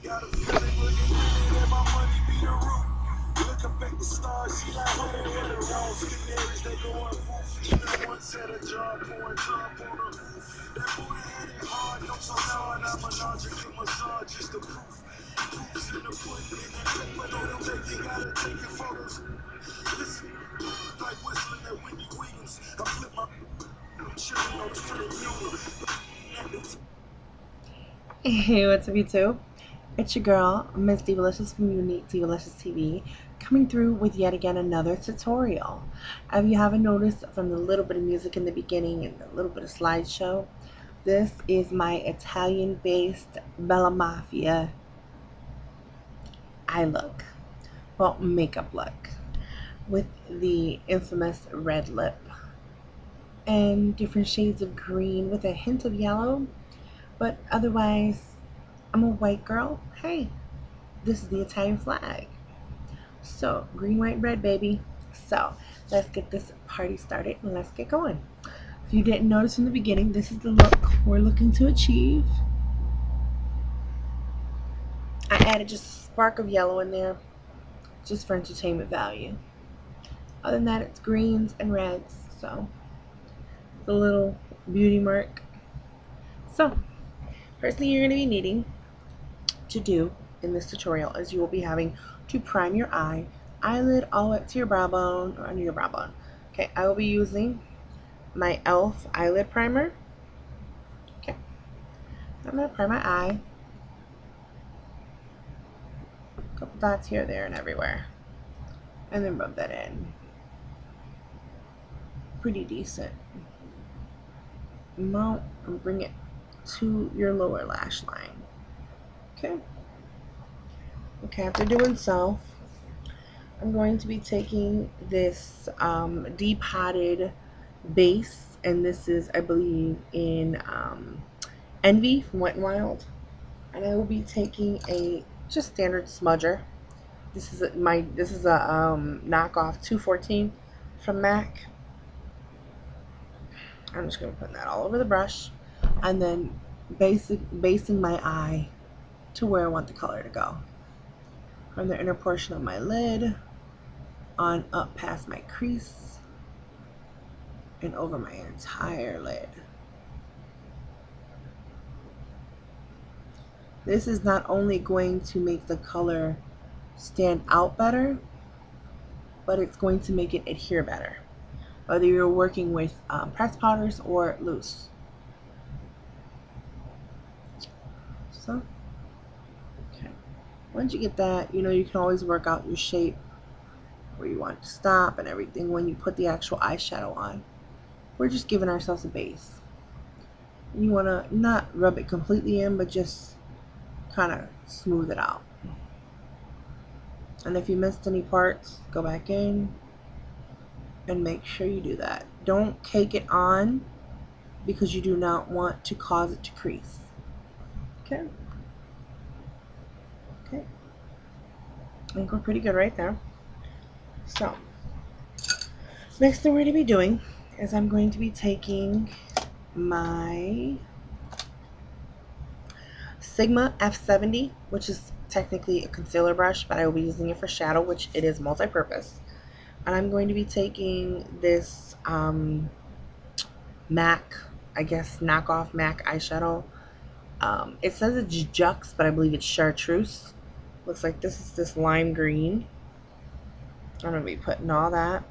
Got a feeling looking at it and my money be the root. Look up at the stars, she like, what they in the wrong. Canaries, they going roof. Even one set of jaw, pouring drop on the roof. That booty hit it hard, no so hard. I'm a logical massage, just the proof. Proofs in the pudding, in that paper, they don't make you gotta take your photos. Listen, like whistling at Wendy Williams. I flip my, I'm chilling on the front view. Hey, what's up, YouTube? It's your girl, Miss Divalicious from Unique Divalicious TV, coming through with yet again another tutorial. If you haven't noticed from the little bit of music in the beginning and the little bit of slideshow, this is my Italian-based Bella Mafia eye look, well, makeup look, with the infamous red lip and different shades of green with a hint of yellow, but otherwise, I'm a white girl. Hey, this is the Italian flag. So, green, white, red, baby. So, let's get this party started and let's get going. If you didn't notice in the beginning, this is the look we're looking to achieve. I added just a spark of yellow in there, just for entertainment value. Other than that, it's greens and reds, so the little beauty mark. So, first thing you're going to be needing to do in this tutorial is you will be having to prime your eyelid all the way up to your brow bone or under your brow bone. Okay, I will be using my e.l.f. eyelid primer. Okay, I'm going to prime my eye. A couple dots here, there, and everywhere. And then rub that in. Pretty decent amount and bring it to your lower lash line. Okay. Okay, after doing so, I'm going to be taking this depotted base, and this is, I believe, in Envy from Wet n Wild, and I will be taking a just standard smudger. This is a knockoff 214 from MAC. I'm just gonna put that all over the brush, and then basing my eye to where I want the color to go, from the inner portion of my lid on up past my crease and over my entire lid. This is not only going to make the color stand out better, but it's going to make it adhere better, whether you're working with pressed powders or loose. So, okay. Once you get that, you know, you can always work out your shape where you want it to stop and everything when you put the actual eyeshadow on. We're just giving ourselves a base. You want to not rub it completely in, but just kind of smooth it out. And if you missed any parts, go back in and make sure you do that. Don't cake it on because you do not want to cause it to crease. Okay. Okay. I think we're pretty good right there. So, next thing we're going to be doing is I'm going to be taking my Sigma F70, which is technically a concealer brush, but I will be using it for shadow, which it is multi-purpose. And I'm going to be taking this MAC, I guess knockoff MAC eyeshadow. It says it's Jux, but I believe it's Chartreuse. Looks like this is this lime green. I'm going to be putting all that.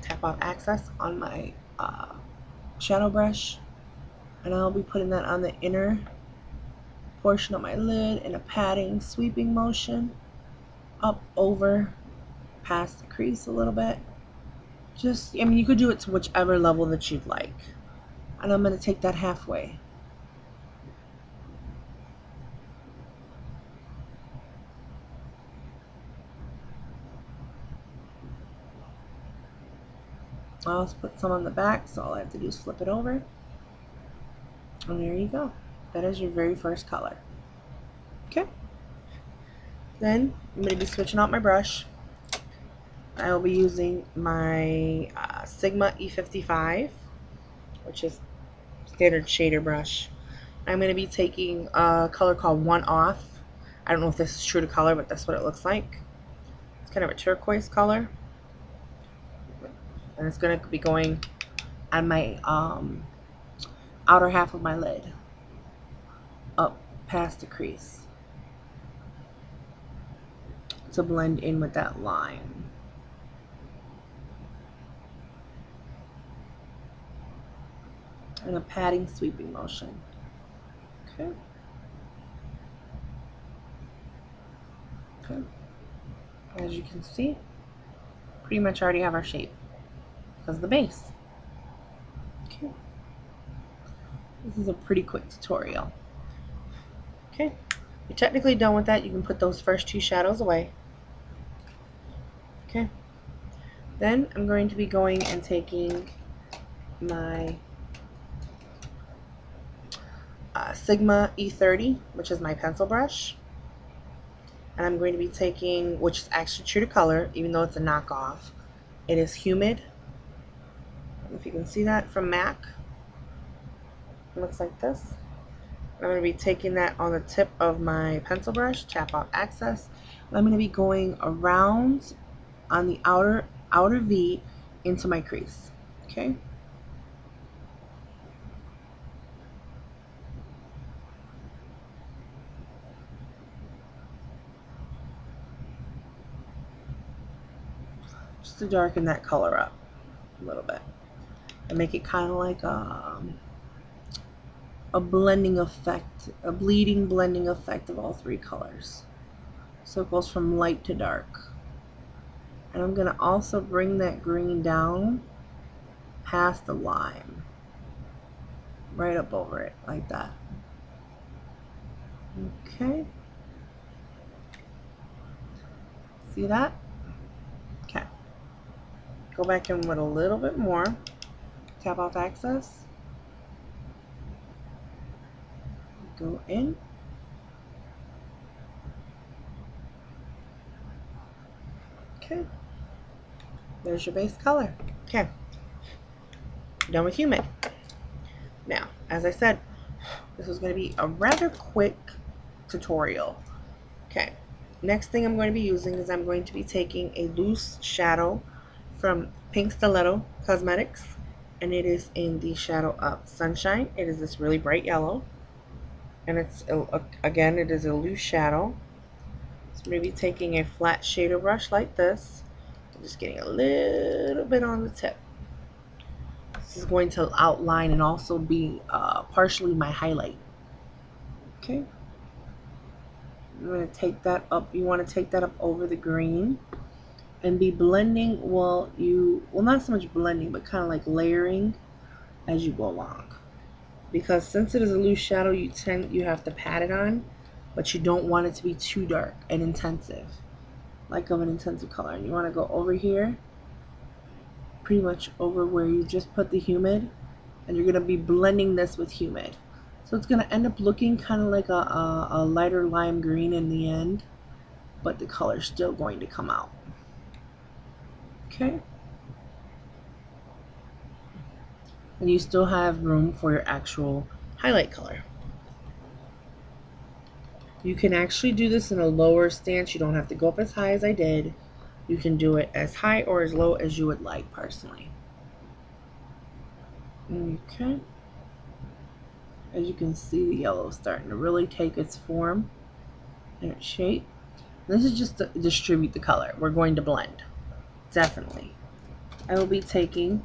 Tap off access on my shadow brush. And I'll be putting that on the inner portion of my lid in a patting, sweeping motion up over past the crease a little bit. Just, I mean, you could do it to whichever level that you'd like. And I'm going to take that halfway. I'll just put some on the back, so all I have to do is flip it over. And there you go. That is your very first color. Okay. Then I'm going to be switching out my brush. I will be using my Sigma E55, which is standard shader brush. I'm going to be taking a color called One Off. I don't know if this is true to color, but that's what it looks like. It's kind of a turquoise color. And it's going to be going on my outer half of my lid, up past the crease, to blend in with that line. And a patting sweeping motion. Okay. Okay. As you can see, pretty much already have our shape because of the base. Okay. This is a pretty quick tutorial. Okay. You're technically done with that. You can put those first two shadows away. Okay. Then I'm going to be going and taking my Sigma E30, which is my pencil brush. And I'm going to be taking, which is actually true to color, even though it's a knockoff. It is Humid. I don't know if you can see that from MAC. It looks like this. I'm going to be taking that on the tip of my pencil brush, tap off access. And I'm going to be going around on the outer V into my crease. Okay. Just to darken that color up a little bit and make it kind of like a blending effect, a bleeding blending effect of all three colors. So it goes from light to dark. And I'm going to also bring that green down past the lime, right up over it like that. Okay. See that? Okay. Go back in with a little bit more. Tap off access. Go in. Okay. There's your base color. Okay. Done with Humid. Now, as I said, this is going to be a rather quick tutorial. Okay. Next thing I'm going to be using is I'm going to be taking a loose shadow from Pink Stiletto Cosmetics, and it is in the shadow of Sunshine. It is this really bright yellow, and it's again, it is a loose shadow. So I'm going to be taking a flat shader brush like this, and just getting a little bit on the tip. This is going to outline and also be partially my highlight. Okay. I'm going to take that up. You want to take that up over the green and be blending while well, not so much blending, but kind of like layering as you go along. Because since it is a loose shadow, you have to pat it on, but you don't want it to be too dark and intensive, like of an intensive color. And you want to go over here, pretty much over where you just put the Humid, and you're going to be blending this with Humid. So it's going to end up looking kind of like a lighter lime green in the end, but the color's still going to come out. Okay. And you still have room for your actual highlight color. You can actually do this in a lower stance. You don't have to go up as high as I did. You can do it as high or as low as you would like personally. Okay. As you can see, the yellow is starting to really take its form and its shape. This is just to distribute the color. We're going to blend. Definitely. I will be taking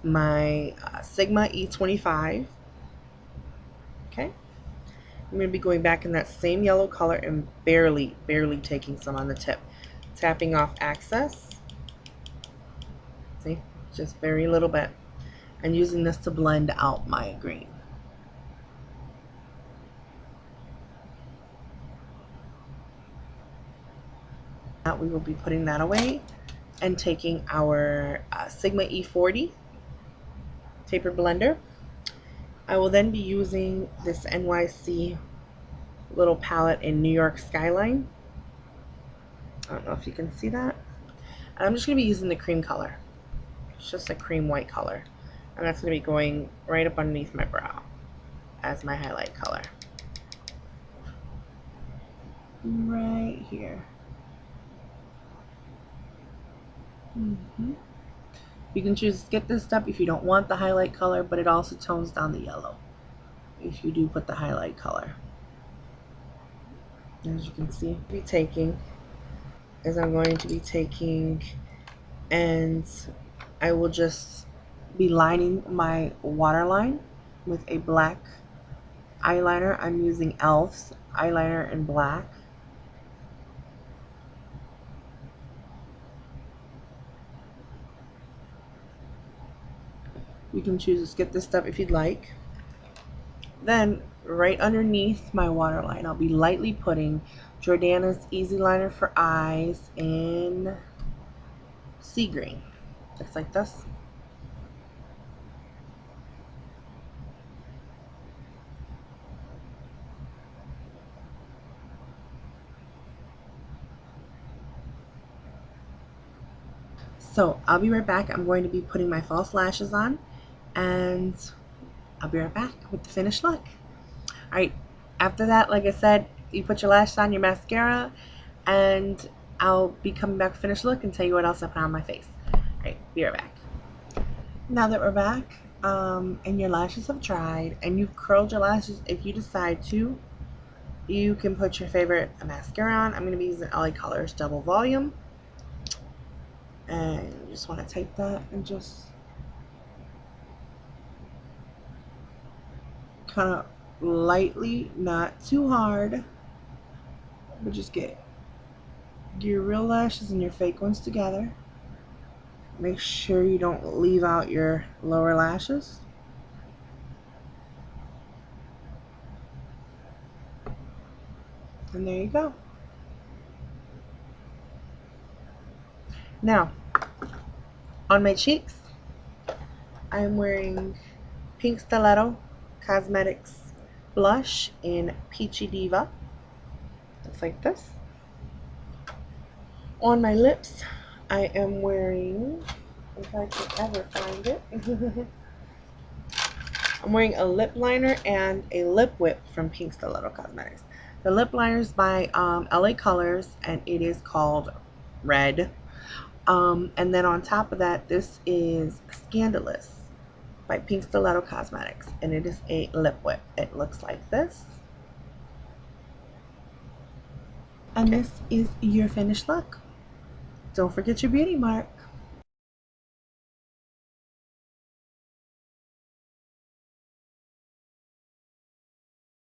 my Sigma E25. Okay. I'm going to be going back in that same yellow color and barely taking some on the tip. Tapping off access. See? Just very little bit. And using this to blend out my green. Now we will be putting that away and taking our Sigma E40 taper blender. I will then be using this NYC little palette in New York Skyline. I don't know if you can see that. And I'm just going to be using the cream color. It's just a cream white color. And that's going to be going right up underneath my brow as my highlight color. Right here. You can choose to skip this step if you don't want the highlight color, but it also tones down the yellow if you do put the highlight color. As you can see, I'm going to be taking, and I will just be lining my waterline with a black eyeliner. I'm using e.l.f.'s eyeliner in black. You can choose to skip this step if you'd like. Then right underneath my waterline, I'll be lightly putting Jordana's Easy Liner for Eyes in sea green, just like this. So I'll be right back. I'm going to be putting my false lashes on, and I'll be right back with the finished look. Alright, after that, like I said, you put your lashes on, your mascara, and I'll be coming back with finished look and tell you what else I put on my face. Alright, be right back. Now that we're back, and your lashes have dried, and you've curled your lashes, if you decide to, you can put your favorite mascara on. I'm going to be using LA Colors Double Volume. And you just want to take that and just kind of lightly, not too hard, but just get your real lashes and your fake ones together. Make sure you don't leave out your lower lashes. And there you go. Now, on my cheeks, I'm wearing Pink Stiletto Cosmetics blush in Peachy Diva. Looks like this. On my lips, I am wearing, if I can ever find it, I'm wearing a lip liner and a lip whip from Pink Stiletto Cosmetics. The lip liner is by LA Colors, and it is called Red. And then on top of that, this is Scandalous by Pink Stiletto Cosmetics, and it is a lip whip. It looks like this. And this is your finished look. Don't forget your beauty mark.